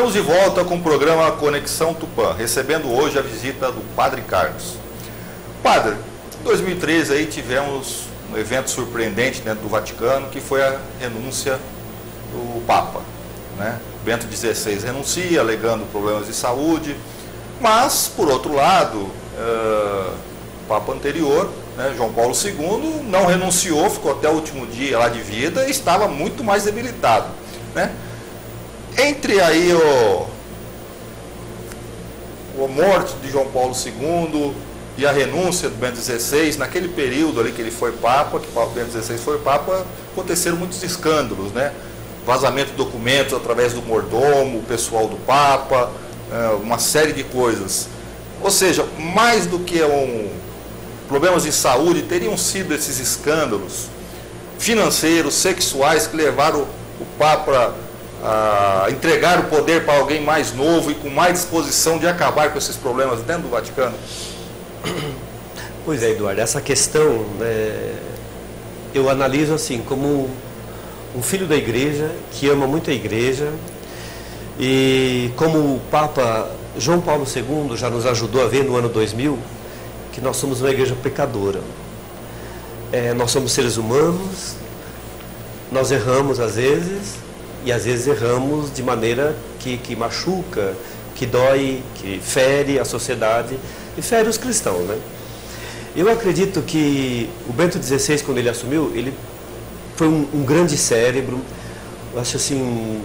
Estamos de volta com o programa Conexão Tupã, recebendo hoje a visita do Padre Carlos. Padre, em 2013 aí tivemos um evento surpreendente dentro do Vaticano, que foi a renúncia do Papa, né? Bento XVI renuncia, alegando problemas de saúde, mas, por outro lado, o Papa anterior, né, João Paulo II, não renunciou, ficou até o último dia lá de vida e estava muito mais debilitado, né? Entre aí a morte de João Paulo II e a renúncia do Bento XVI, naquele período ali que ele foi Papa, que o Bento XVI foi Papa, aconteceram muitos escândalos, né? Vazamento de documentos através do mordomo, o pessoal do Papa, uma série de coisas. Ou seja, mais do que problemas de saúde, teriam sido esses escândalos financeiros, sexuais, que levaram o Papa a entregar o poder para alguém mais novo e com mais disposição de acabar com esses problemas dentro do Vaticano? Pois é, Eduardo, essa questão eu analiso assim, como um filho da igreja, que ama muito a igreja, e como o Papa João Paulo II já nos ajudou a ver no ano 2000, que nós somos uma igreja pecadora. Nós somos seres humanos, nós erramos às vezes, e às vezes erramos de maneira que machuca, que dói, que fere a sociedade e fere os cristãos, né? Eu acredito que o Bento XVI, quando ele assumiu, ele foi um grande cérebro. Eu acho assim, o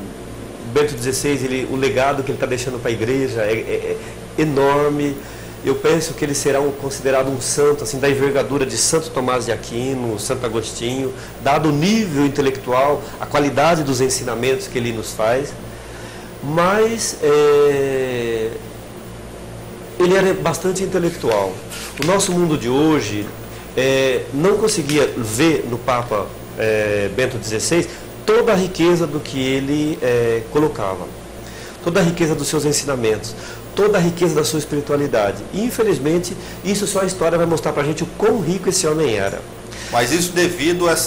Bento XVI, o legado que ele está deixando para a igreja é enorme. Eu penso que ele será considerado um santo, assim, da envergadura de Santo Tomás de Aquino, Santo Agostinho, dado o nível intelectual, a qualidade dos ensinamentos que ele nos faz. Mas ele era bastante intelectual. O nosso mundo de hoje não conseguia ver no Papa Bento XVI toda a riqueza do que ele colocava, toda a riqueza dos seus ensinamentos, toda a riqueza da sua espiritualidade. E, infelizmente, isso só a história vai mostrar para a gente o quão rico esse homem era. Mas isso devido a esse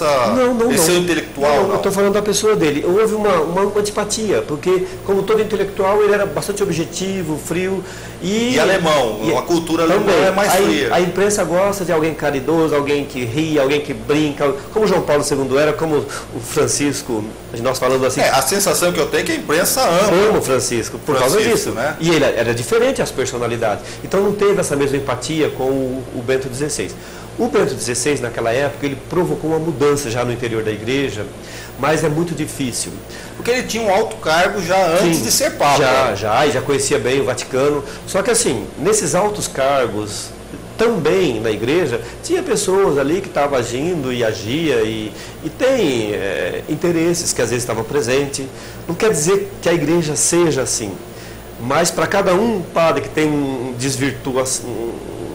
seu intelectual? Não, eu estou falando da pessoa dele. Houve uma antipatia, porque, como todo intelectual, ele era bastante objetivo, frio. E alemão, a cultura alemã é mais fria. A imprensa gosta de alguém caridoso, alguém que ri, alguém que brinca, como João Paulo II era, como o Francisco, nós falando assim. A sensação que eu tenho é que a imprensa ama o Francisco, por causa disso, né? E ele era diferente as personalidades. Então não teve essa mesma empatia com o Bento XVI. O Bento XVI, naquela época, ele provocou uma mudança já no interior da igreja, mas é muito difícil. Porque ele tinha um alto cargo já antes de ser Papa. Já conhecia bem o Vaticano. Só que assim, nesses altos cargos, também na igreja, tinha pessoas ali que estavam agindo e agia e tem interesses que às vezes estavam presentes. Não quer dizer que a igreja seja assim, mas para cada padre que tem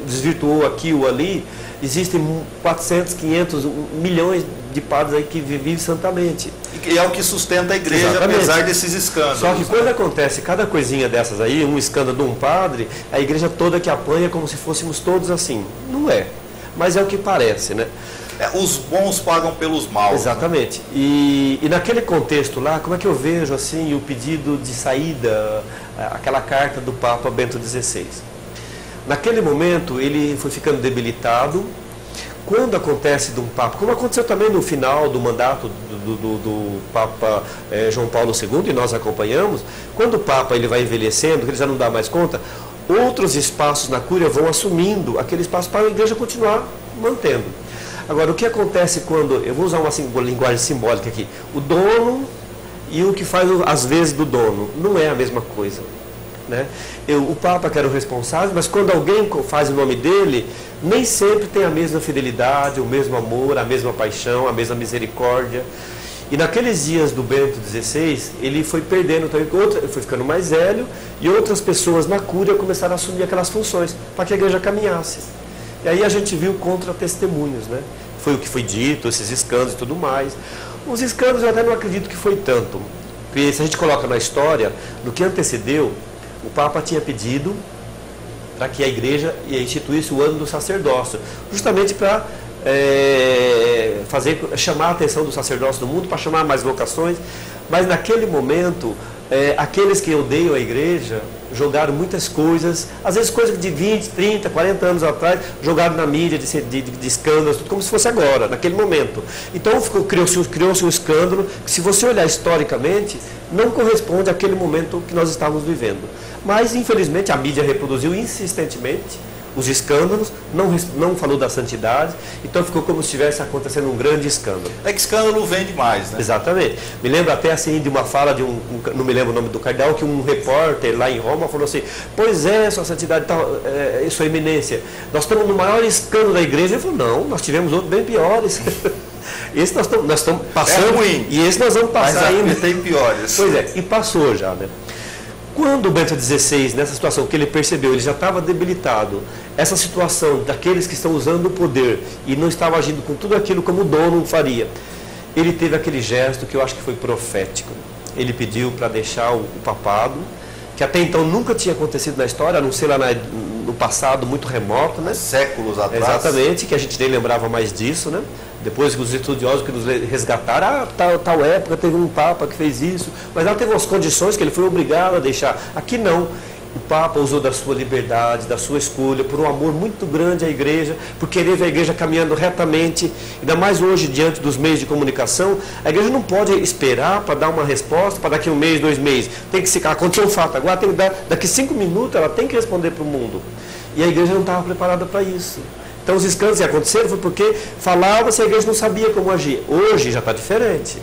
desvirtuou aqui ou ali, existem 400, 500 milhões de padres aí que vivem santamente. E é o que sustenta a igreja, exatamente, apesar desses escândalos. Só que quando acontece cada coisinha dessas aí, um escândalo de um padre, a igreja toda que apanha como se fôssemos todos assim. Não é, mas é o que parece, né? Os bons pagam pelos maus. Exatamente. Né? E naquele contexto lá, como é que eu vejo assim o pedido de saída, aquela carta do Papa Bento XVI? Naquele momento, ele foi ficando debilitado. Quando acontece de um Papa, como aconteceu também no final do mandato do Papa João Paulo II, e nós acompanhamos, quando o Papa ele vai envelhecendo, que ele já não dá mais conta, outros espaços na Cúria vão assumindo aquele espaço para a igreja continuar mantendo. Agora, o que acontece quando, eu vou usar uma linguagem simbólica aqui, o dono e o que faz as vezes do dono, não é a mesma coisa. Né? O Papa que era o responsável, mas quando alguém faz o nome dele, nem sempre tem a mesma fidelidade, o mesmo amor, a mesma paixão, a mesma misericórdia. E naqueles dias do Bento XVI, ele foi perdendo também, foi ficando mais velho, e outras pessoas na Cúria começaram a assumir aquelas funções, para que a igreja caminhasse. E aí a gente viu contra-testemunhos, né? Foi o que foi dito, esses escândalos e tudo mais. Os escândalos eu até não acredito que foi tanto, porque se a gente coloca na história, no que antecedeu, o Papa tinha pedido para que a igreja instituísse o ano do sacerdócio, justamente para chamar a atenção do sacerdócio do mundo, para chamar mais vocações, mas naquele momento aqueles que odeiam a igreja jogaram muitas coisas, às vezes coisas de 20, 30, 40 anos atrás, jogaram na mídia de escândalos, tudo como se fosse agora, naquele momento. Então criou-se um escândalo que, se você olhar historicamente, não corresponde àquele momento que nós estávamos vivendo. Mas, infelizmente, a mídia reproduziu insistentemente os escândalos, não falou da santidade, então ficou como se estivesse acontecendo um grande escândalo. É que escândalo vende mais, né? Exatamente. Me lembro até assim de uma fala de não me lembro o nome do cardeal, que um repórter lá em Roma falou assim: pois é, sua santidade, sua eminência, nós estamos no maior escândalo da igreja. Ele falou: não, nós tivemos outros bem piores. Esse nós estamos passando, ruim, e esse nós vamos passar ainda. Tem piores. Pois é, e passou já, né? Quando o Bento XVI, nessa situação que ele percebeu, ele já estava debilitado, essa situação daqueles que estão usando o poder e não estava agindo com tudo aquilo como o dono faria, ele teve aquele gesto que eu acho que foi profético. Ele pediu para deixar o papado, que até então nunca tinha acontecido na história, a não ser lá no passado muito remoto, né? Séculos atrás. Exatamente, que a gente nem lembrava mais disso, né? Depois que os estudiosos que nos resgataram, tal época teve um Papa que fez isso, mas lá teve umas condições que ele foi obrigado a deixar. Aqui não. O Papa usou da sua liberdade, da sua escolha, por um amor muito grande à igreja, por querer ver a igreja caminhando retamente. Ainda mais hoje, diante dos meios de comunicação, a igreja não pode esperar para dar uma resposta para daqui 1 mês, 2 meses. Tem que ficar, aconteceu um fato agora, tem que dar, daqui 5 minutos ela tem que responder para o mundo. E a igreja não estava preparada para isso. Então os escândalos que aconteceram foi porque falava-se, a igreja não sabia como agir. Hoje já está diferente.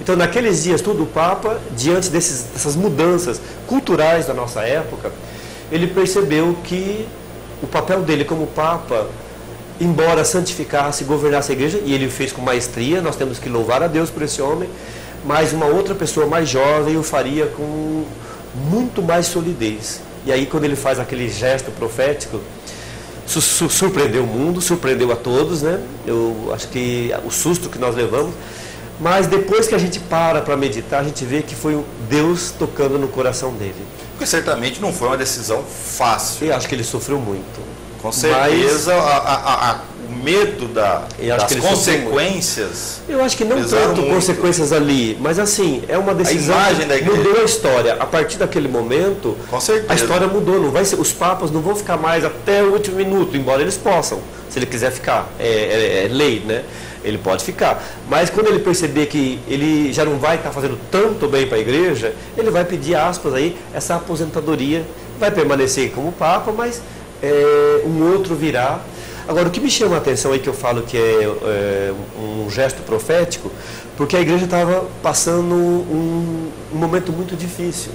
Então, naqueles dias, tudo o Papa, diante dessas mudanças culturais da nossa época, ele percebeu que o papel dele como Papa, embora santificasse e governasse a igreja, e ele o fez com maestria, nós temos que louvar a Deus por esse homem, mas uma outra pessoa mais jovem o faria com muito mais solidez. E aí, quando ele faz aquele gesto profético, surpreendeu o mundo, surpreendeu a todos, né? Eu acho que o susto que nós levamos, mas depois que a gente para meditar, a gente vê que foi Deus tocando no coração dele. Porque certamente não foi uma decisão fácil. Eu acho que ele sofreu muito. Com certeza, o medo das consequências. Eu acho que não tanto muito consequências ali, mas assim, é uma decisão que mudou a história. A partir daquele momento, com certeza, a história mudou. Não vai ser, os papas não vão ficar mais até o último minuto, embora eles possam, se ele quiser ficar. É lei, né? Ele pode ficar. Mas quando ele perceber que ele já não vai estar fazendo tanto bem para a igreja, ele vai pedir, aspas, aí, essa aposentadoria. Vai permanecer como Papa, mas um outro virá. Agora, o que me chama a atenção aí, que eu falo que é um gesto profético, porque a igreja estava passando um momento muito difícil.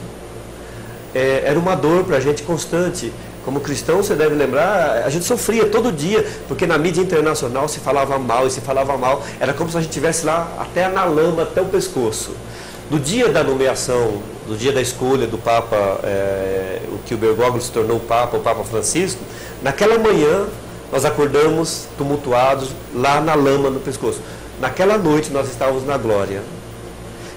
Era uma dor para a gente constante. Como cristão, você deve lembrar, a gente sofria todo dia, porque na mídia internacional se falava mal, e se falava mal, era como se a gente estivesse lá até na lama, até o pescoço. No dia da nomeação, no dia da escolha do Papa, o que o Bergoglio se tornou o Papa Francisco, naquela manhã nós acordamos tumultuados lá na lama no pescoço. Naquela noite nós estávamos na glória.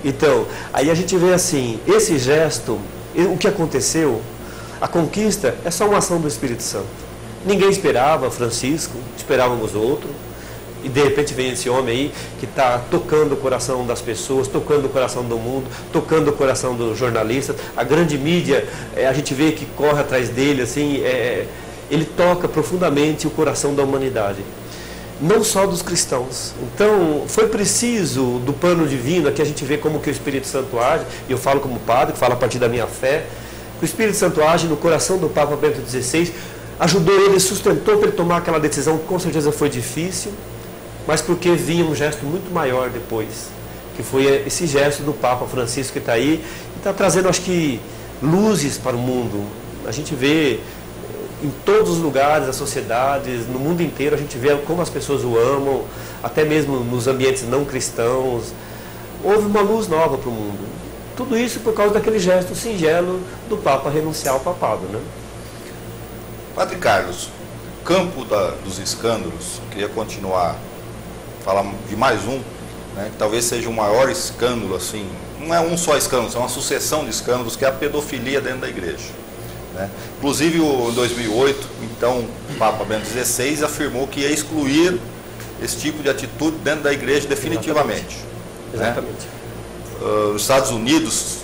Então, aí a gente vê assim, esse gesto, o que aconteceu, a conquista é só uma ação do Espírito Santo. Ninguém esperava Francisco, esperávamos outro. E de repente vem esse homem aí que está tocando o coração das pessoas, tocando o coração do mundo, tocando o coração dos jornalistas. A grande mídia, a gente vê que corre atrás dele, assim, ele toca profundamente o coração da humanidade. Não só dos cristãos. Então, foi preciso do plano divino, aqui a gente vê como que o Espírito Santo age, e eu falo como padre, que falo a partir da minha fé, que o Espírito Santo age no coração do Papa Bento XVI, ajudou ele, sustentou para ele tomar aquela decisão que com certeza foi difícil, mas porque vinha um gesto muito maior depois, que foi esse gesto do Papa Francisco que está aí, e está trazendo, acho que, luzes para o mundo. A gente vê em todos os lugares, das sociedades, no mundo inteiro, a gente vê como as pessoas o amam, até mesmo nos ambientes não cristãos. Houve uma luz nova para o mundo. Tudo isso por causa daquele gesto singelo do Papa renunciar ao papado, né? Padre Carlos, campo dos escândalos, queria continuar, falar de mais um, né, que talvez seja o maior escândalo, assim, não é um só escândalo, é uma sucessão de escândalos, que é a pedofilia dentro da igreja. Né? Inclusive, em 2008, então, o Papa Bento XVI afirmou que ia excluir esse tipo de atitude dentro da igreja definitivamente. Exatamente. Né? Os Estados Unidos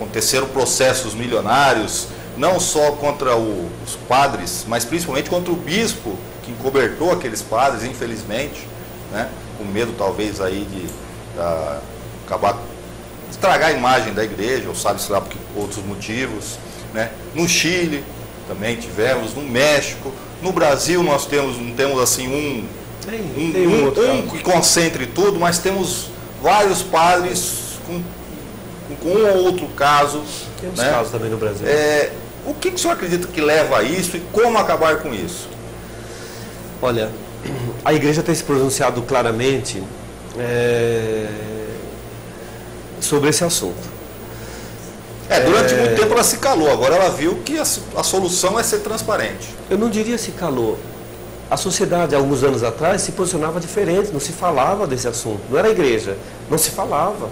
aconteceram processos milionários, não só contra os padres, mas principalmente contra o bispo, que encobertou aqueles padres, infelizmente, né? Com medo talvez aí de acabar, estragar a imagem da igreja, ou sabe-se lá por outros motivos, né? No Chile também tivemos, no México, no Brasil nós não temos assim um que concentre tudo, mas temos vários padres com um ou outro caso. Temos, né? casos também no Brasil. O que o senhor acredita que leva a isso e como acabar com isso? Olha, a igreja tem se pronunciado claramente sobre esse assunto. Durante muito tempo ela se calou, agora ela viu que a solução é ser transparente. Eu não diria se calou. A sociedade, há alguns anos atrás, se posicionava diferente, não se falava desse assunto. Não era a igreja, não se falava.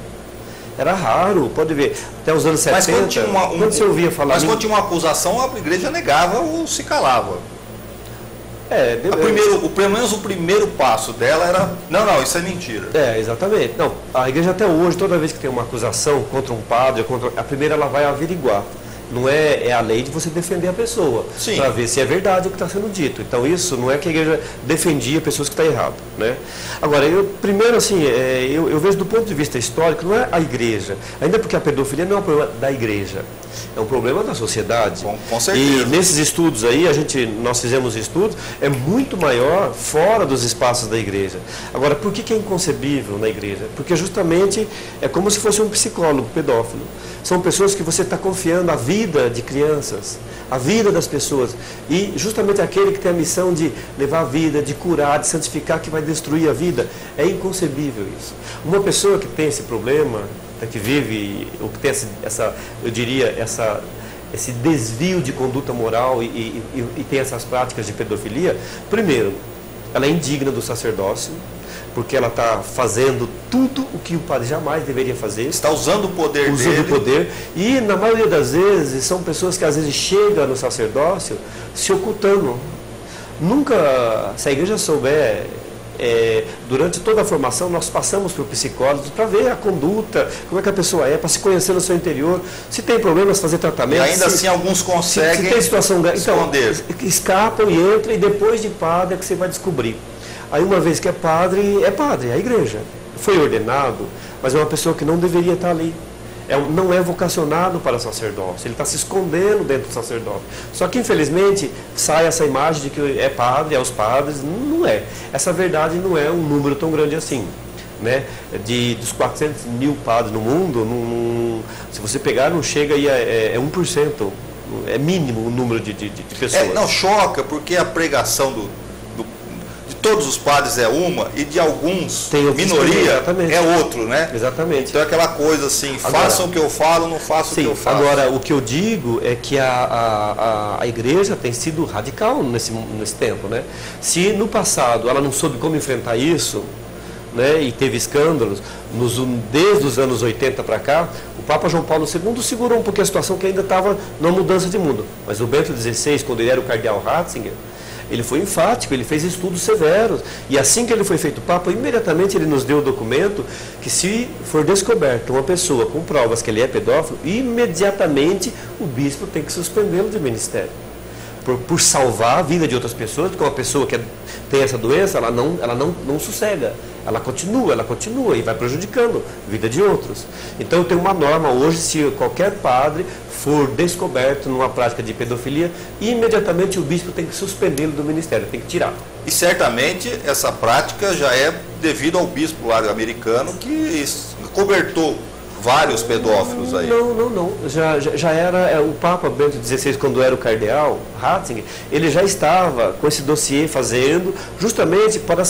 Era raro, pode ver, até os anos 70, mas quando você ouvia falar... Mas quando tinha uma acusação, a igreja negava ou se calava. Pelo menos o primeiro passo dela era, não, isso é mentira. Exatamente. Não, a igreja até hoje, toda vez que tem uma acusação contra um padre, a primeira ela vai averiguar. Não é a lei de você defender a pessoa, para ver se é verdade o que está sendo dito. Então isso não é que a igreja defendia pessoas que estão erradas, né? Agora, primeiro assim, eu vejo do ponto de vista histórico, não é a igreja, ainda porque a pedofilia não é um problema da igreja, é um problema da sociedade. Com certeza. E nesses estudos aí, nós fizemos estudos, é muito maior fora dos espaços da igreja. Agora, por que é inconcebível na igreja? Porque justamente é como se fosse um psicólogo pedófilo. São pessoas que você está confiando a vida de crianças, a vida das pessoas. E justamente aquele que tem a missão de levar a vida, de curar, de santificar, que vai destruir a vida. É inconcebível isso. Uma pessoa que tem esse problema, que vive, ou que tem esse desvio de conduta moral e tem essas práticas de pedofilia, primeiro, ela é indigna do sacerdócio, porque ela está fazendo tudo o que o padre jamais deveria fazer. Está usando o poder dele. Usando o poder. E, na maioria das vezes, são pessoas que às vezes chegam no sacerdócio se ocultando. Nunca, se a igreja souber, durante toda a formação, nós passamos por psicólogos para ver a conduta, como é que a pessoa para se conhecer no seu interior, se tem problemas, fazer tratamento. E ainda assim alguns conseguem se tem situação esconder. Então, escapam e entram, e depois de padre é que você vai descobrir. Aí uma vez que é padre, é a igreja. Foi ordenado, mas é uma pessoa que não deveria estar ali. Não é vocacionado para sacerdócio, ele está se escondendo dentro do sacerdócio. Só que infelizmente sai essa imagem de que é padre, é os padres, não é. Essa verdade não é um número tão grande assim. Né? Dos 400 mil padres no mundo, se você pegar, não chega aí a 1%. É mínimo o número de pessoas. Não choca, porque a pregação de todos os padres é uma e de alguns, minoria, é outro, né? Exatamente. Então é aquela coisa assim, façam o que eu falo, não façam o que eu faço. Agora, o que eu digo é que a igreja tem sido radical nesse tempo, né? Se no passado ela não soube como enfrentar isso, né, e teve escândalos, desde os anos 80 para cá, o Papa João Paulo II segurou um pouquinho a situação, que ainda estava numa mudança de mundo. Mas o Bento XVI, quando ele era o cardeal Ratzinger, ele foi enfático, ele fez estudos severos. E assim que ele foi feito Papa, imediatamente ele nos deu o documento que, se for descoberta uma pessoa com provas que ele é pedófilo, imediatamente o bispo tem que suspendê-lo de ministério. Por salvar a vida de outras pessoas, porque uma pessoa que tem essa doença, ela não sossega. Ela continua e vai prejudicando a vida de outros. Então tem uma norma hoje, se qualquer padre for descoberto numa prática de pedofilia, imediatamente o bispo tem que suspendê-lo do ministério, tem que tirar. E certamente essa prática já é devido ao bispo lá americano, que cobertou vários pedófilos aí. Não. Já era o Papa Bento XVI, quando era o cardeal Ratzinger, ele já estava com esse dossiê fazendo, justamente para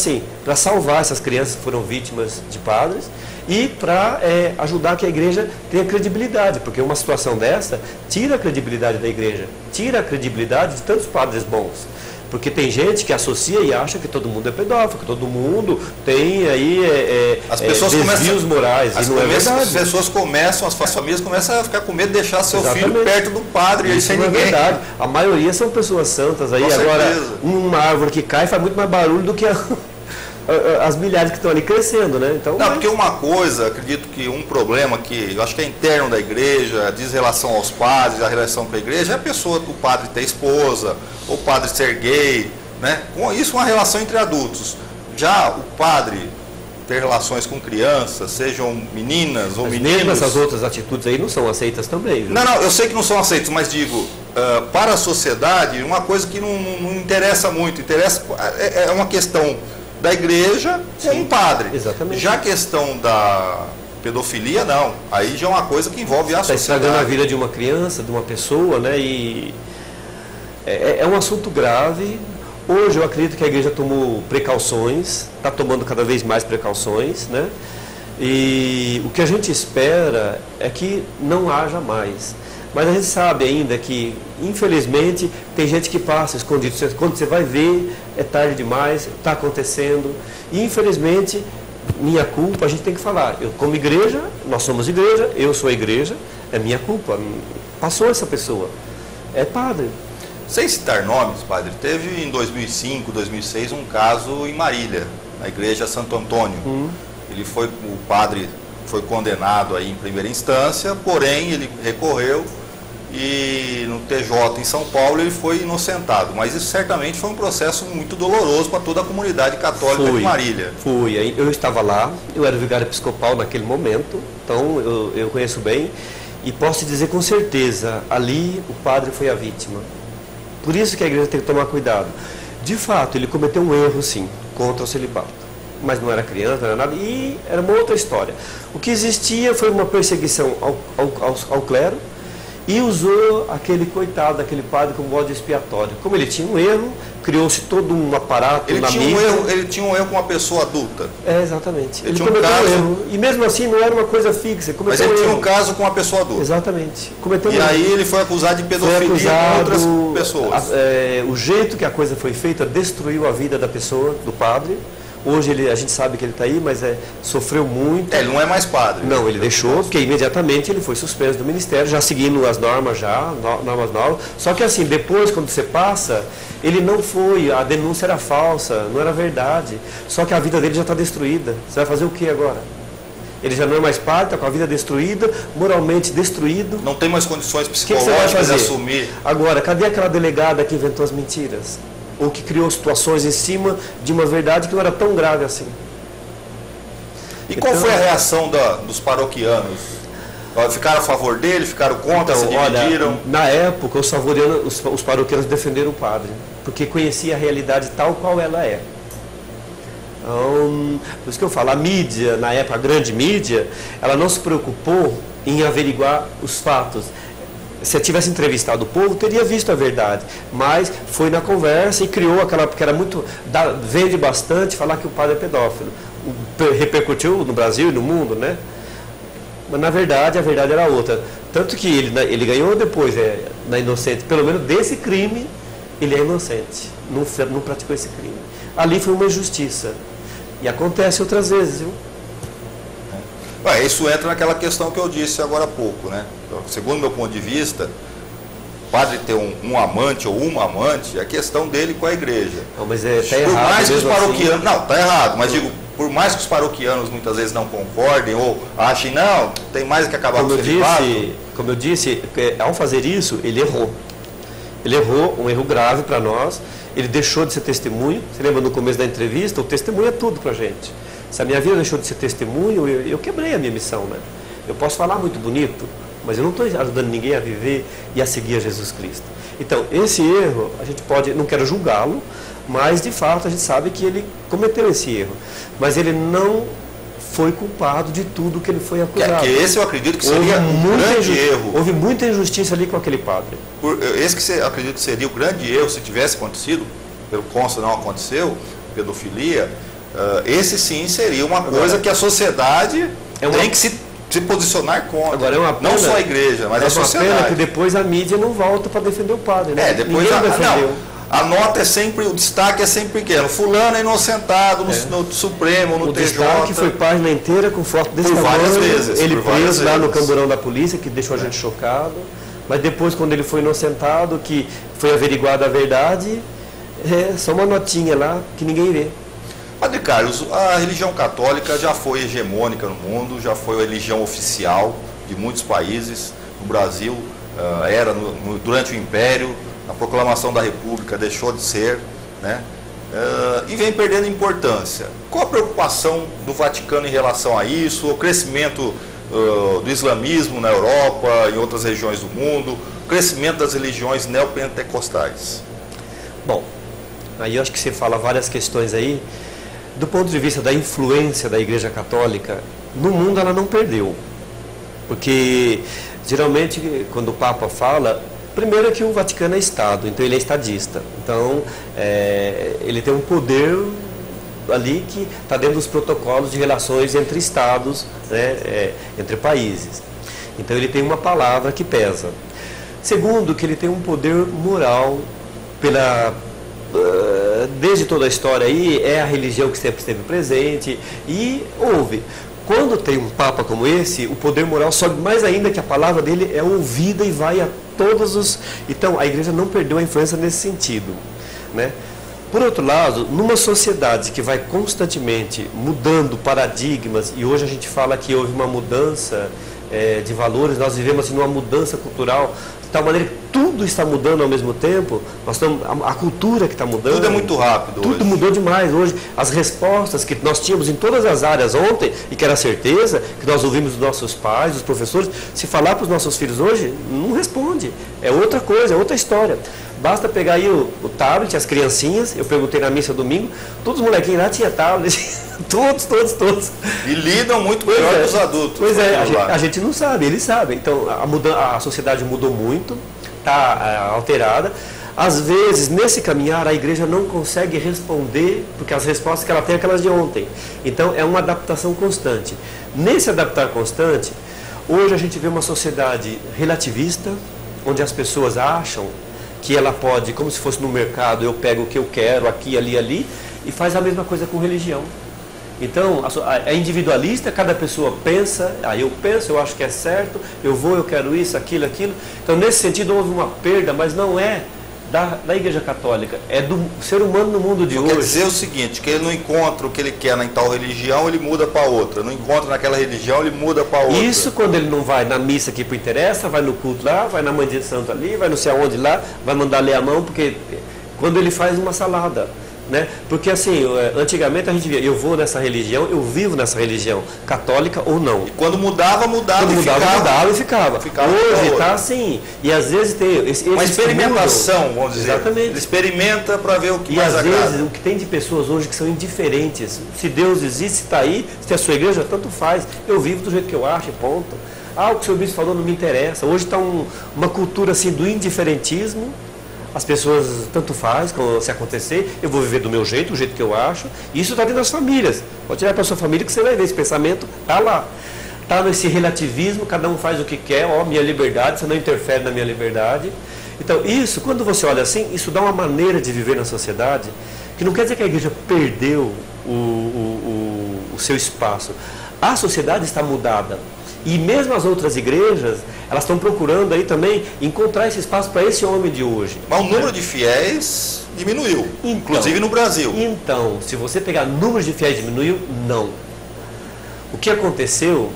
salvar essas crianças que foram vítimas de padres e para ajudar que a igreja tenha credibilidade, porque uma situação dessa tira a credibilidade da igreja, tira a credibilidade de tantos padres bons. Porque tem gente que associa e acha que todo mundo é pedófilo, que todo mundo tem aí desvios morais. E não é verdade. As pessoas começam, as famílias começam a ficar com medo de deixar seu filho perto do padre. Isso sem ninguém. É verdade. A maioria são pessoas santas aí. Agora, uma árvore que cai faz muito mais barulho do que as milhares que estão ali crescendo, né? Então, não, porque uma coisa, acredito que um problema que eu acho que é interno da igreja, diz relação aos padres, a relação com a igreja, é a pessoa, o padre ter esposa, ou o padre ser gay, né? Com isso, uma relação entre adultos. Já o padre ter relações com crianças, sejam meninas ou mas meninos... mesmo essas outras atitudes aí não são aceitas também, viu? Não, eu sei que não são aceitas, mas digo, para a sociedade, uma coisa que não interessa muito, é uma questão da igreja com um padre. Exatamente. Já a questão da pedofilia, não. Aí já é uma coisa que envolve a sociedade. Está estragando a vida de uma criança, de uma pessoa, né? E é um assunto grave. Hoje eu acredito que a igreja tomou precauções, está tomando cada vez mais precauções, né? E o que a gente espera é que não haja mais. Mas a gente sabe ainda que, infelizmente, tem gente que passa escondido. Quando você vai ver, é tarde demais, está acontecendo. E, infelizmente, minha culpa, a gente tem que falar. Eu, como igreja, nós somos igreja, eu sou a igreja, é minha culpa. Passou essa pessoa. É padre. Sem citar nomes, padre, teve em 2005, 2006 um caso em Marília, na igreja Santo Antônio. O padre foi condenado aí em primeira instância, porém ele recorreu e no TJ em São Paulo ele foi inocentado. Mas isso certamente foi um processo muito doloroso para toda a comunidade católica de Marília. Eu estava lá, eu era vigário episcopal naquele momento, então eu conheço bem e posso te dizer com certeza, ali o padre foi a vítima. Por isso que a igreja tem que tomar cuidado. De fato, ele cometeu um erro, sim, contra o celibato. Mas não era criança, não era nada, e era uma outra história. O que existia foi uma perseguição ao clero e usou aquele coitado, aquele padre como bode expiatório. Como ele tinha um erro, criou-se todo um aparato ele tinha um erro com uma pessoa adulta. É, exatamente. Ele cometeu um erro. E mesmo assim não era uma coisa fixa. Mas ele tinha um caso com uma pessoa adulta. Exatamente. E aí ele foi acusado de pedofilia com outras pessoas. O jeito que a coisa foi feita destruiu a vida da pessoa, do padre. Hoje a gente sabe que ele está aí, mas sofreu muito. Ele não é mais padre. Não, ele deixou, porque imediatamente ele foi suspenso do ministério, já seguindo as normas normas novas. Só que assim, depois, quando você passa, ele não foi, a denúncia era falsa, não era verdade. Só que a vida dele já está destruída. Você vai fazer o que agora? Ele já não é mais padre, está com a vida destruída, moralmente destruído. Não tem mais condições O que você vai psicológicas de fazer? assumir. Agora, cadê aquela delegada que inventou as mentiras? Ou que criou situações em cima de uma verdade que não era tão grave assim. E qual foi a reação dos paroquianos? Ficaram a favor dele, ficaram contra, se dividiram? Olha, na época, os paroquianos defenderam o padre, porque conhecia a realidade tal qual ela é. Então, por isso que eu falo, a mídia, na época, a grande mídia, ela não se preocupou em averiguar os fatos. Se eu tivesse entrevistado o povo, teria visto a verdade. Mas foi na conversa e criou aquela, porque era muito, vende bastante falar que o padre é pedófilo. Repercutiu no Brasil e no mundo, né? Mas na verdade, a verdade era outra. Tanto que ele ganhou depois, na inocente, pelo menos desse crime, ele é inocente. Não praticou esse crime. Ali foi uma injustiça. E acontece outras vezes, viu? Isso entra naquela questão que eu disse agora há pouco, né? Segundo meu ponto de vista, o padre ter um amante ou uma amante, é a questão dele com a igreja. Não, mas tá errado. Por mais que os paroquianos... Assim... Não, tá errado, mas digo, por mais que os paroquianos muitas vezes não concordem ou achem, não, tem mais que acabar com o celibato. Como eu disse, ao fazer isso, ele errou. Ele errou, um erro grave para nós. Ele deixou de ser testemunho. Você lembra no começo da entrevista? O testemunho é tudo para a gente. Se a minha vida deixou de ser testemunho, eu quebrei a minha missão, né? Eu posso falar muito bonito, mas eu não estou ajudando ninguém a viver e a seguir a Jesus Cristo. Então, esse erro, a gente pode, não quero julgá-lo, mas de fato a gente sabe que ele cometeu esse erro. Mas ele não foi culpado de tudo que ele foi acusado. Que esse eu acredito que seria um grande erro. Houve muita injustiça ali com aquele padre. Esse que eu acredito que seria o grande erro se tivesse acontecido, pelo consta não aconteceu, pedofilia. Esse sim seria uma coisa que a sociedade tem que se posicionar contra. Agora é uma pena, não só a igreja, mas a sociedade. É uma pena que depois a mídia não volta para defender o padre, né? Depois a nota é sempre, o destaque é sempre pequeno. Fulano é inocentado no Supremo, no TJ. O destaque foi página inteira com foto desse tamanho. Várias vezes. Ele preso lá no camburão da polícia, que deixou a gente chocado. Mas depois, quando ele foi inocentado, que foi averiguada a verdade, só uma notinha lá que ninguém vê. Padre Carlos, a religião católica já foi hegemônica no mundo, já foi a religião oficial de muitos países. No Brasil, era durante o Império, a proclamação da República deixou de ser, né? E vem perdendo importância. Qual a preocupação do Vaticano em relação a isso? O crescimento do islamismo na Europa, em outras regiões do mundo, o crescimento das religiões neopentecostais? Bom, aí eu acho que você fala várias questões aí. Do ponto de vista da influência da Igreja Católica, no mundo ela não perdeu. Porque, geralmente, quando o Papa fala, primeiro é que o Vaticano é Estado, então ele é estadista. Então, ele tem um poder ali que está dentro dos protocolos de relações entre Estados, né, entre países. Então, ele tem uma palavra que pesa. Segundo, que ele tem um poder moral desde toda a história aí, é a religião que sempre esteve presente e houve. Quando tem um Papa como esse, o poder moral sobe mais ainda, que a palavra dele é ouvida e vai a todos os... Então, a Igreja não perdeu a influência nesse sentido, né? Por outro lado, numa sociedade que vai constantemente mudando paradigmas, e hoje a gente fala que houve uma mudança de valores, nós vivemos assim, numa mudança cultural, de tal maneira que tudo está mudando ao mesmo tempo, a cultura que está mudando. Tudo é muito rápido Tudo hoje. Mudou demais hoje. As respostas que nós tínhamos em todas as áreas ontem, e que era certeza, que nós ouvimos dos nossos pais, dos professores, se falar para os nossos filhos hoje, não responde. É outra coisa, é outra história. Basta pegar aí o tablet, as criancinhas, eu perguntei na missa domingo, todos os molequinhos lá tinham tablet, todos. E lidam muito melhor que os adultos. Pois é, a gente não sabe, eles sabem. Então, a sociedade mudou muito, está alterada. Às vezes, nesse caminhar, a Igreja não consegue responder, porque as respostas que ela tem é aquelas de ontem. Então, é uma adaptação constante. Nesse adaptar constante, hoje a gente vê uma sociedade relativista, onde as pessoas acham que ela pode, como se fosse no mercado, eu pego o que eu quero, aqui, ali, e faz a mesma coisa com religião. Então, é individualista, cada pessoa pensa, eu penso, eu acho que é certo, eu quero isso, aquilo. Então, nesse sentido, houve uma perda, mas não é da Igreja Católica, é do ser humano no mundo de hoje. Quer dizer o seguinte, que ele não encontra o que ele quer em tal religião, ele muda para outra. Não encontra naquela religião, ele muda para outra. Isso quando ele não vai na missa que interessa, vai no culto lá, vai na mãe de santo ali, vai não sei aonde lá, vai mandar ler a mão, porque quando ele faz uma salada, né? Porque assim, antigamente a gente via, eu vou nessa religião, eu vivo nessa religião, católica ou não. E quando mudava e ficava. Hoje está assim, e às vezes tem uma experimentação, vamos dizer. Exatamente. Ele experimenta para ver o que mais agrada. E às vezes o que tem de pessoas hoje que são indiferentes, se Deus existe, se está aí, se é a sua igreja, tanto faz, eu vivo do jeito que eu acho, ponto. O que o senhor bispo falou não me interessa. Hoje está uma cultura assim do indiferentismo. As pessoas, tanto faz, se acontecer, eu vou viver do meu jeito, do jeito que eu acho. E isso está dentro das famílias. Pode tirar para a sua família que você vai ver esse pensamento, está lá. Está nesse relativismo, cada um faz o que quer, minha liberdade, você não interfere na minha liberdade. Então, isso, quando você olha assim, isso dá uma maneira de viver na sociedade, que não quer dizer que a igreja perdeu o seu espaço. A sociedade está mudada. E mesmo as outras igrejas, elas estão procurando aí também encontrar esse espaço para esse homem de hoje. Mas o número de fiéis diminuiu, inclusive no Brasil. Então, se você pegar números de fiéis diminuiu, não. O que aconteceu,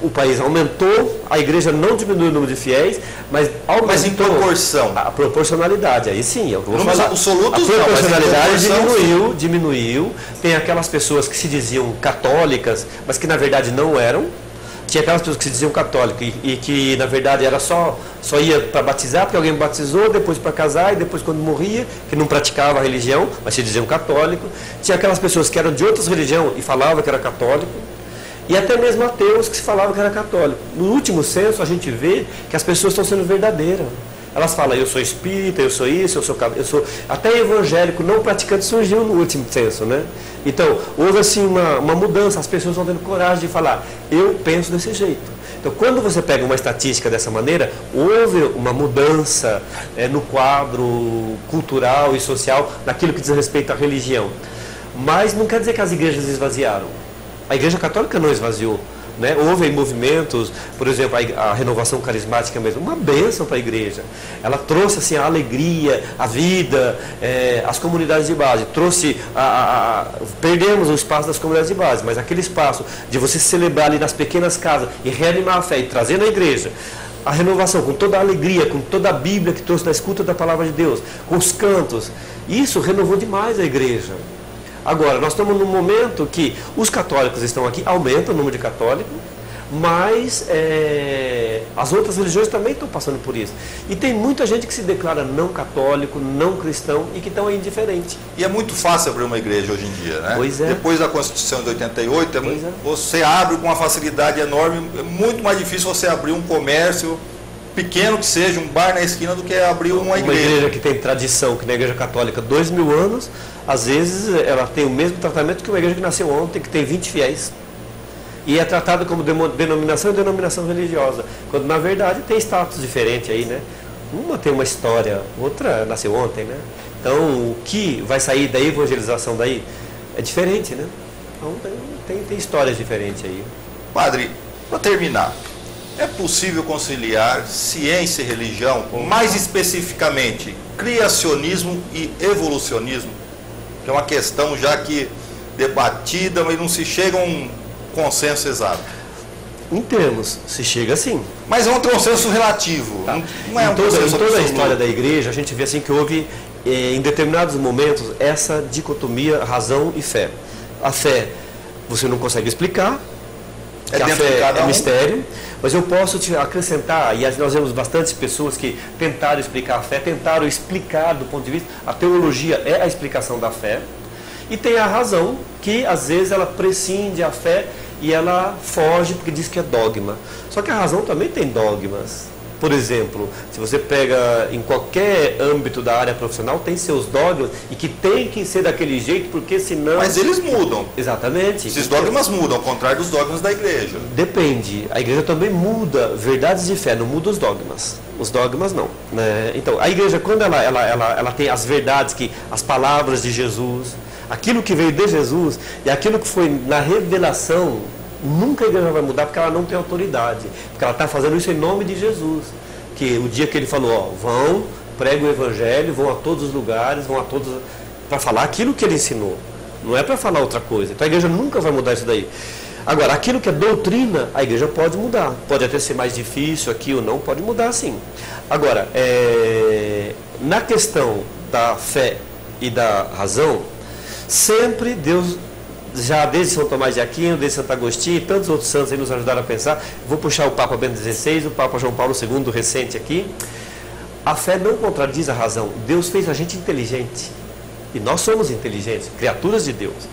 o país aumentou, a igreja não diminuiu o número de fiéis, mas aumentou. Mas em proporção. A proporcionalidade, aí sim, eu vou números falar. Absolutos, a proporcionalidade não, diminuiu. Tem aquelas pessoas que se diziam católicas, mas que na verdade não eram. Tinha aquelas pessoas que se diziam católicas e que, na verdade, era só ia para batizar, porque alguém batizou, depois para casar, e depois quando morria, que não praticava a religião, mas se diziam católico. Tinha aquelas pessoas que eram de outras religiões e falavam que era católico. E até mesmo ateus que se falavam que era católico. No último censo, a gente vê que as pessoas estão sendo verdadeiras. Elas falam, eu sou espírita, eu sou isso, eu sou... Até evangélico não praticante surgiu no último censo, né? Então, houve assim uma mudança, as pessoas estão tendo coragem de falar, eu penso desse jeito. Então, quando você pega uma estatística dessa maneira, houve uma mudança no quadro cultural e social, naquilo que diz respeito à religião. Mas não quer dizer que as igrejas esvaziaram. A Igreja Católica não esvaziou. né? Houve aí movimentos, por exemplo, a renovação carismática mesmo, uma bênção para a igreja. Ela trouxe assim, a alegria, a vida, as comunidades de base. Trouxe, perdemos o espaço das comunidades de base, mas aquele espaço de você celebrar ali nas pequenas casas e reanimar a fé e trazer na igreja a renovação, com toda a alegria, com toda a Bíblia que trouxe da escuta da palavra de Deus, com os cantos. Isso renovou demais a igreja. Agora, nós estamos num momento que os católicos estão aqui, aumenta o número de católicos, mas as outras religiões também estão passando por isso. E tem muita gente que se declara não católico, não cristão e que estão aí indiferente. E é muito fácil abrir uma igreja hoje em dia, né? Pois é. Depois da Constituição de 88, você abre com uma facilidade enorme. É muito mais difícil você abrir um comércio pequeno que seja, um bar na esquina, do que abrir uma igreja. Uma igreja que tem tradição, que na igreja católica 2000 anos, às vezes ela tem o mesmo tratamento que uma igreja que nasceu ontem, que tem 20 fiéis. E é tratada como denominação religiosa, quando na verdade tem status diferente aí, né? Uma tem uma história, outra nasceu ontem, né? Então, o que vai sair da evangelização daí é diferente, né? Então, tem histórias diferentes aí. Padre, para terminar, é possível conciliar ciência e religião, mais especificamente criacionismo e evolucionismo? Que é uma questão já que debatida, mas não se chega a um consenso exato. Em termos, se chega assim. Mas é um consenso relativo. Tá. Não é em um consenso toda a absoluto. história da igreja, a gente vê assim que houve, em determinados momentos, essa dicotomia razão e fé. A fé você não consegue explicar, que a fé é mistério, mas eu posso te acrescentar, e nós vemos bastante pessoas que tentaram explicar a fé, tentaram explicar do ponto de vista, a teologia é a explicação da fé, e tem a razão, que às vezes ela prescinde a fé e ela foge porque diz que é dogma. Só que a razão também tem dogmas. Por exemplo, se você pega em qualquer âmbito da área profissional, tem seus dogmas e que tem que ser daquele jeito, porque senão... Mas eles mudam. Exatamente. Esses dogmas mudam, ao contrário dos dogmas da igreja. Depende. A igreja também muda verdades de fé, não muda os dogmas. Os dogmas não, né? Então, a igreja, quando ela tem as verdades, as palavras de Jesus, aquilo que veio de Jesus e aquilo que foi na revelação, nunca a igreja vai mudar, porque ela não tem autoridade, porque ela está fazendo isso em nome de Jesus, que o dia que ele falou, vão, pregam o evangelho, vão a todos os lugares, vão a todos, para falar aquilo que ele ensinou, não é para falar outra coisa. Então a igreja nunca vai mudar isso daí. Agora, aquilo que é doutrina, a igreja pode mudar, pode até ser mais difícil aqui ou não, pode mudar sim. Agora, na questão da fé e da razão, sempre Deus, já desde São Tomás de Aquino, desde Santo Agostinho e tantos outros santos aí nos ajudaram a pensar. Vou puxar o Papa Bento XVI, o Papa João Paulo II recente aqui. A fé não contradiz a razão. Deus fez a gente inteligente. E nós somos inteligentes, criaturas de Deus.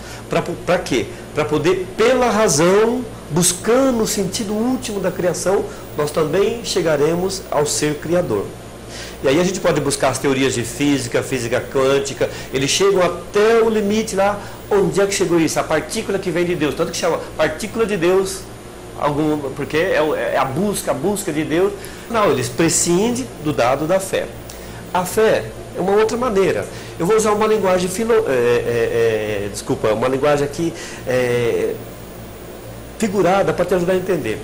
Para quê? Para poder, pela razão, buscando o sentido último da criação, nós também chegaremos ao ser criador. E aí a gente pode buscar as teorias de física, física quântica, eles chegam até o limite lá, onde é que chegou isso? A partícula que vem de Deus, tanto que chama partícula de Deus, porque é a busca de Deus. Não, eles prescindem do dado da fé. A fé é uma outra maneira. Eu vou usar uma linguagem uma linguagem aqui figurada para te ajudar a entender.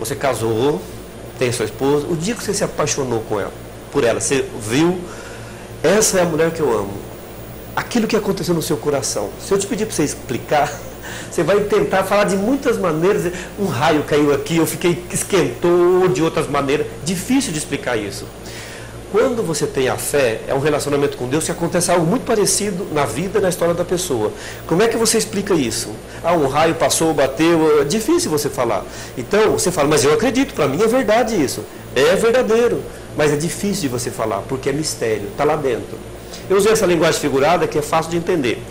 Você casou, tem sua esposa, o dia que você se apaixonou por ela, você viu, essa é a mulher que eu amo. Aquilo que aconteceu no seu coração. Se eu te pedir para você explicar, você vai tentar falar de muitas maneiras. Um raio caiu aqui, esquentou de outras maneiras. Difícil de explicar isso. Quando você tem a fé, é um relacionamento com Deus que acontece algo muito parecido na vida e na história da pessoa. Como é que você explica isso? Um raio passou, bateu, é difícil você falar. Então, você fala, mas eu acredito, para mim é verdade isso. É verdadeiro, mas é difícil de você falar, porque é mistério, está lá dentro. Eu usei essa linguagem figurada que é fácil de entender.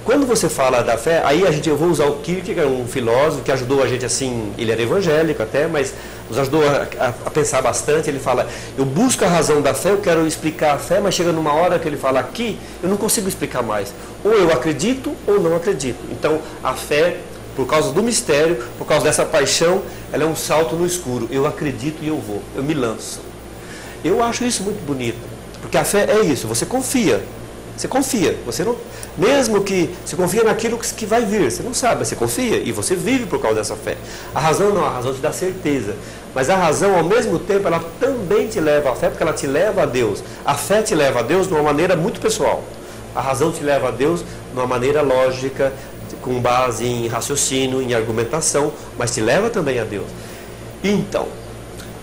Quando você fala da fé, aí eu vou usar o Kierkegaard, um filósofo que ajudou a gente assim, ele era evangélico até, mas nos ajudou a pensar bastante. Ele fala, eu busco a razão da fé, eu quero explicar a fé, mas chega numa hora que ele fala aqui, eu não consigo explicar mais. Ou eu acredito ou não acredito. Então a fé, por causa do mistério, por causa dessa paixão, ela é um salto no escuro. Eu acredito e eu vou, eu me lanço. Eu acho isso muito bonito, porque a fé é isso, você confia. Você confia, você não, mesmo que você confia naquilo que vai vir, você não sabe, mas você confia e você vive por causa dessa fé. A razão não, a razão te dá certeza, mas a razão ao mesmo tempo ela também te leva à fé, porque ela te leva a Deus. A fé te leva a Deus de uma maneira muito pessoal. A razão te leva a Deus de uma maneira lógica, com base em raciocínio, em argumentação, mas te leva também a Deus. Então,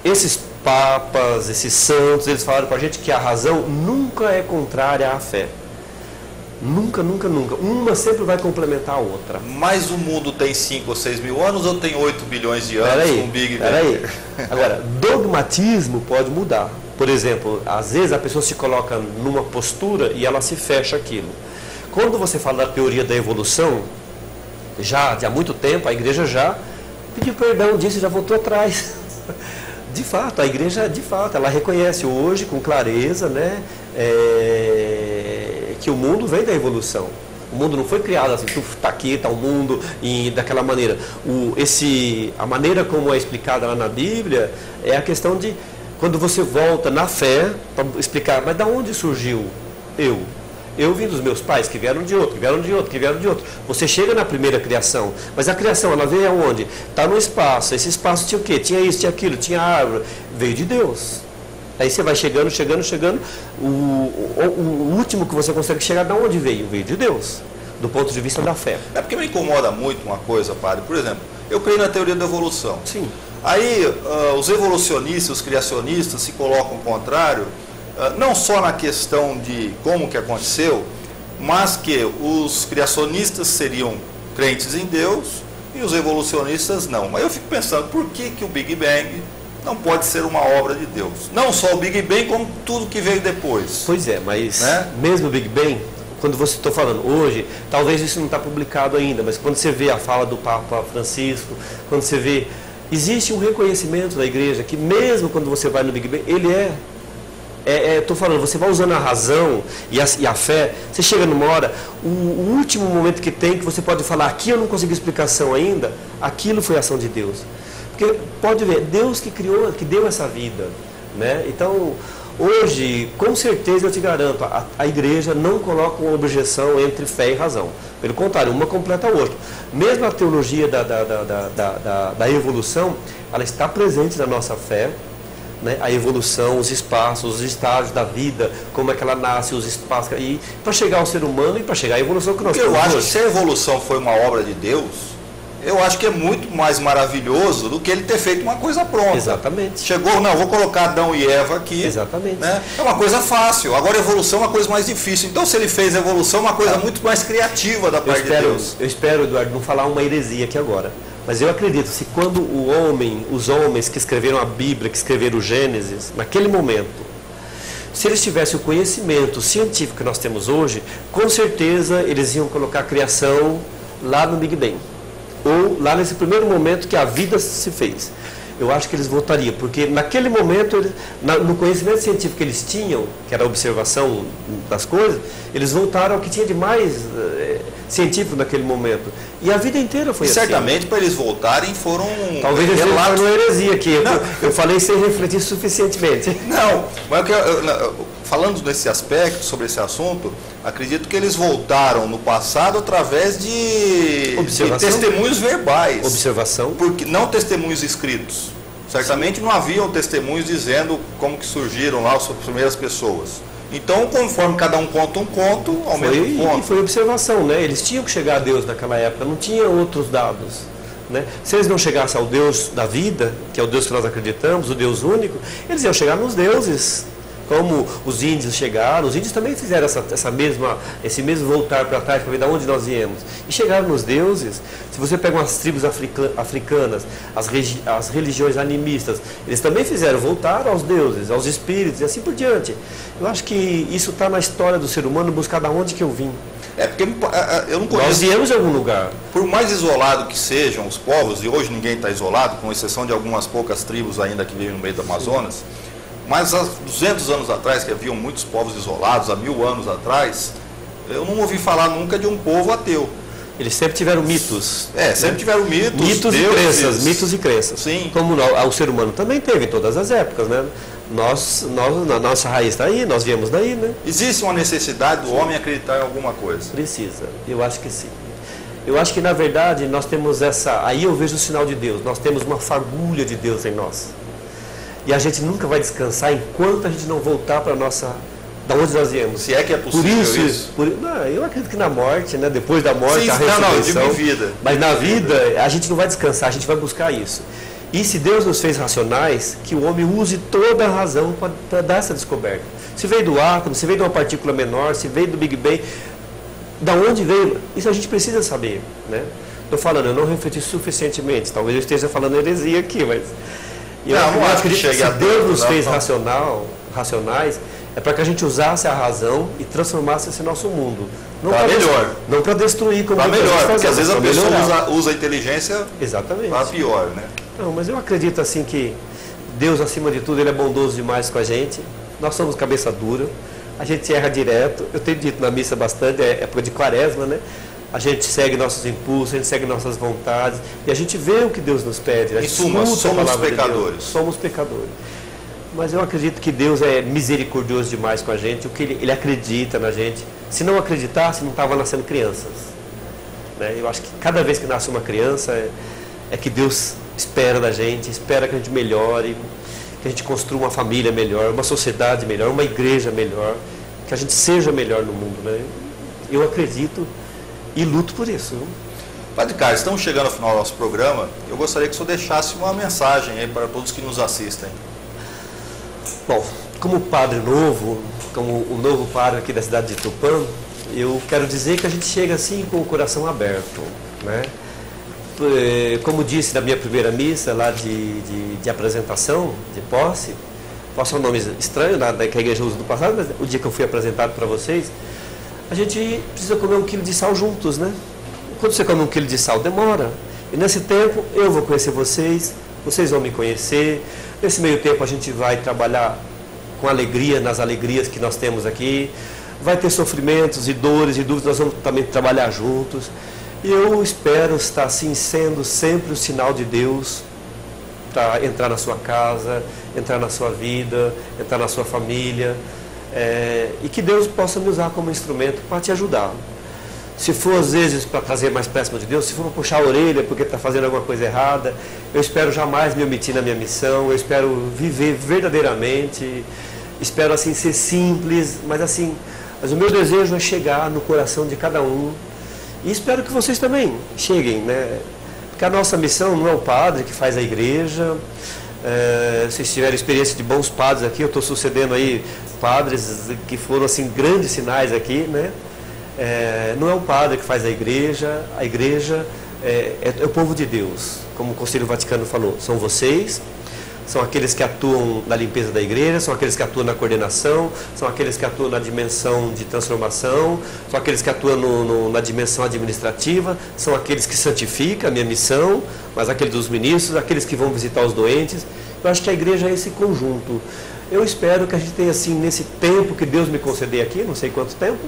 esses papas, esses santos, eles falaram para a gente que a razão nunca é contrária à fé. Nunca, nunca, nunca. Uma sempre vai complementar a outra. Mas o mundo tem 5 ou 6 mil anos ou tem 8 bilhões de anos com o Big Bang? Peraí. Agora, dogmatismo pode mudar. Por exemplo, às vezes a pessoa se coloca numa postura e ela se fecha aquilo. Quando você fala da teoria da evolução, já há muito tempo, a igreja já pediu perdão disso e já voltou atrás. De fato, a igreja, de fato, ela reconhece hoje com clareza, né, que o mundo vem da evolução. O mundo não foi criado assim, está aqui, está o mundo, e daquela maneira. A maneira como é explicada lá na Bíblia é a questão de, quando você volta na fé, para explicar, mas da onde surgiu eu? Eu vim dos meus pais, que vieram de outro, que vieram de outro, que vieram de outro. Você chega na primeira criação, mas a criação, ela veio aonde? Está no espaço. Esse espaço tinha o quê? Tinha isso, tinha aquilo, tinha árvore. Veio de Deus. Aí você vai chegando, chegando, chegando. O último que você consegue chegar, de onde veio? Veio de Deus, do ponto de vista da fé. É porque me incomoda muito uma coisa, padre. Por exemplo, eu creio na teoria da evolução. Sim. Aí os evolucionistas, os criacionistas se colocam ao contrário, não só na questão de como que aconteceu, mas que os criacionistas seriam crentes em Deus e os evolucionistas não. Mas eu fico pensando, por que o Big Bang não pode ser uma obra de Deus? Não só o Big Bang, como tudo que veio depois. Pois é, mas mesmo o Big Bang, quando você está falando hoje, talvez isso não está publicado ainda, mas quando você vê a fala do Papa Francisco, quando você vê, existe um reconhecimento da igreja que mesmo quando você vai no Big Bang, ele estou falando, você vai usando a razão e a fé, você chega numa hora, o último momento que tem, que você pode falar, aqui eu não consegui explicação ainda, aquilo foi a ação de Deus. Porque pode ver, Deus que criou, que deu essa vida, né? Então, hoje, com certeza eu te garanto, a igreja não coloca uma objeção entre fé e razão. Pelo contrário, uma completa a outra. Mesmo a teologia da evolução, ela está presente na nossa fé, né? A evolução, os espaços, os estágios da vida, como é que ela nasce, os espaços, e para chegar ao ser humano e para chegar à evolução que nós temos hoje. Eu acho que se a evolução foi uma obra de Deus, eu acho que é muito mais maravilhoso do que ele ter feito uma coisa pronta. Exatamente. Chegou, não, vou colocar Adão e Eva aqui. Exatamente. Né? É uma coisa fácil. Agora a evolução é uma coisa mais difícil. Então se ele fez a evolução, é uma coisa muito mais criativa da parte de Deus. Eu espero, Eduardo, não falar uma heresia aqui agora. Mas eu acredito, se quando os homens que escreveram a Bíblia, que escreveram o Gênesis, naquele momento, se eles tivessem o conhecimento científico que nós temos hoje, com certeza eles iam colocar a criação lá no Big Bang. Ou lá nesse primeiro momento que a vida se fez. Eu acho que eles voltariam, porque naquele momento, no conhecimento científico que eles tinham, que era a observação das coisas, eles voltaram ao que tinha de mais científico naquele momento. E a vida inteira foi assim. Certamente, para eles voltarem, foram... Talvez eles falaram uma heresia aqui. Eu falei sem refletir suficientemente. Não, mas falando nesse aspecto, sobre esse assunto, acredito que eles voltaram no passado através de testemunhos verbais. Observação. Porque, não testemunhos escritos. Certamente não haviam testemunhos dizendo como que surgiram lá as primeiras pessoas. Então, conforme cada um conta um conto, aumenta um conto. E foi observação, né? Eles tinham que chegar a Deus naquela época, não tinha outros dados. Né? Se eles não chegassem ao Deus da vida, que é o Deus que nós acreditamos, o Deus único, eles iam chegar nos deuses. Como os índios chegaram, os índios também fizeram esse mesmo voltar para trás para ver de onde nós viemos. E chegaram nos deuses. Se você pega umas tribos africanas, as religiões animistas, eles também fizeram voltar aos deuses, aos espíritos e assim por diante. Eu acho que isso está na história do ser humano, buscar de onde que eu vim. É porque eu não conheço. Nós viemos de algum lugar. Por mais isolado que sejam os povos, e hoje ninguém está isolado, com exceção de algumas poucas tribos ainda que vivem no meio do Amazonas, mas há 200 anos atrás, que haviam muitos povos isolados, há 1000 anos atrás, eu não ouvi falar nunca de um povo ateu. Eles sempre tiveram mitos. Sempre tiveram mitos. Mitos e crenças. Sim. Como o ser humano também teve em todas as épocas, né? a nossa raiz está aí, nós viemos daí, né? Existe uma necessidade do homem acreditar em alguma coisa? Precisa, eu acho que sim. Eu acho que, na verdade, nós temos aí eu vejo o sinal de Deus, nós temos uma fagulha de Deus em nós. E a gente nunca vai descansar enquanto a gente não voltar para a nossa... Da onde nós viemos. Se é que é possível isso? Não, eu acredito que na morte, né? Depois da morte, sim, a ressurreição. Não, de vida. Mas na vida, a gente não vai descansar, a gente vai buscar isso. E se Deus nos fez racionais, que o homem use toda a razão para dar essa descoberta. Se veio do átomo, se veio de uma partícula menor, se veio do Big Bang, da onde veio? Isso a gente precisa saber, né? Estou falando, eu não refleti suficientemente, talvez eu esteja falando heresia aqui, mas... Eu acredito que se Deus nos fez racionais, é para que a gente usasse a razão e transformasse esse nosso mundo. Não para melhor. Não para destruir, como para melhor, porque às vezes a pessoa usa a inteligência para pior, né? Não, mas eu acredito assim que Deus, acima de tudo, Ele é bondoso demais com a gente. Nós somos cabeça dura, a gente erra direto. Eu tenho dito na missa bastante, é época de quaresma, né? A gente segue nossos impulsos, a gente segue nossas vontades e a gente vê o que Deus nos pede. Em suma, somos pecadores. Somos pecadores. Mas eu acredito que Deus é misericordioso demais com a gente, o que Ele acredita na gente. Se não acreditasse, não estava nascendo crianças. Né? Eu acho que cada vez que nasce uma criança, é que Deus espera da gente, espera que a gente melhore, que a gente construa uma família melhor, uma sociedade melhor, uma igreja melhor, que a gente seja melhor no mundo. Né? Eu acredito e luto por isso. Padre Carlos, estamos chegando ao final do nosso programa. Eu gostaria que o senhor deixasse uma mensagem aí para todos que nos assistem. Bom, como padre novo, como o novo padre aqui da cidade de Tupã, eu quero dizer que a gente chega assim com o coração aberto, né? Como disse na minha primeira missa lá de apresentação, de posse é um nome estranho que a igreja usa do passado, mas o dia que eu fui apresentado para vocês, a gente precisa comer 1 quilo de sal juntos, né? Quando você come 1 quilo de sal, demora. E nesse tempo eu vou conhecer vocês, vocês vão me conhecer. Nesse meio tempo a gente vai trabalhar com alegria, nas alegrias que nós temos aqui. Vai ter sofrimentos e dores e dúvidas, nós vamos também trabalhar juntos. E eu espero estar assim sendo sempre o sinal de Deus para entrar na sua casa, entrar na sua vida, entrar na sua família. E que Deus possa me usar como instrumento para te ajudar. Se for às vezes para trazer mais próximo de Deus, se for para puxar a orelha porque está fazendo alguma coisa errada, eu espero jamais me omitir na minha missão, eu espero viver verdadeiramente, espero assim ser simples, mas o meu desejo é chegar no coração de cada um e espero que vocês também cheguem, né? Porque a nossa missão não é o padre que faz a igreja. Vocês tiveram experiência de bons padres aqui, eu estou sucedendo aí padres que foram assim grandes sinais aqui, né? Não é o padre que faz a igreja é o povo de Deus, como o Conselho Vaticano falou, são vocês, são aqueles que atuam na limpeza da igreja, são aqueles que atuam na coordenação, são aqueles que atuam na dimensão de transformação, são aqueles que atuam na dimensão administrativa, são aqueles que santificam a minha missão, mas aqueles dos ministros, aqueles que vão visitar os doentes. Eu acho que a igreja é esse conjunto. Eu espero que a gente tenha assim, nesse tempo que Deus me conceder aqui, não sei quanto tempo,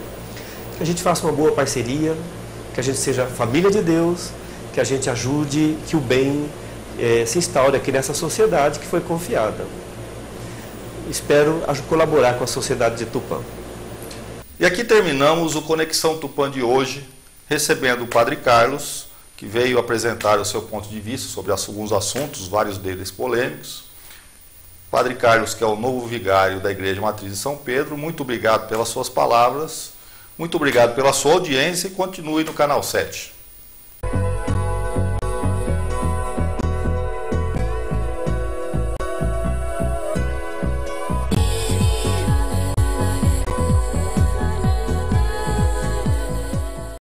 que a gente faça uma boa parceria, que a gente seja família de Deus, que a gente ajude, que o bem se instaure aqui nessa sociedade que foi confiada. Espero colaborar com a sociedade de Tupã. E aqui terminamos o Conexão Tupã de hoje, recebendo o Padre Carlos, que veio apresentar o seu ponto de vista sobre alguns assuntos, vários deles polêmicos. Padre Carlos, que é o novo vigário da Igreja Matriz de São Pedro, muito obrigado pelas suas palavras, muito obrigado pela sua audiência e continue no canal 7.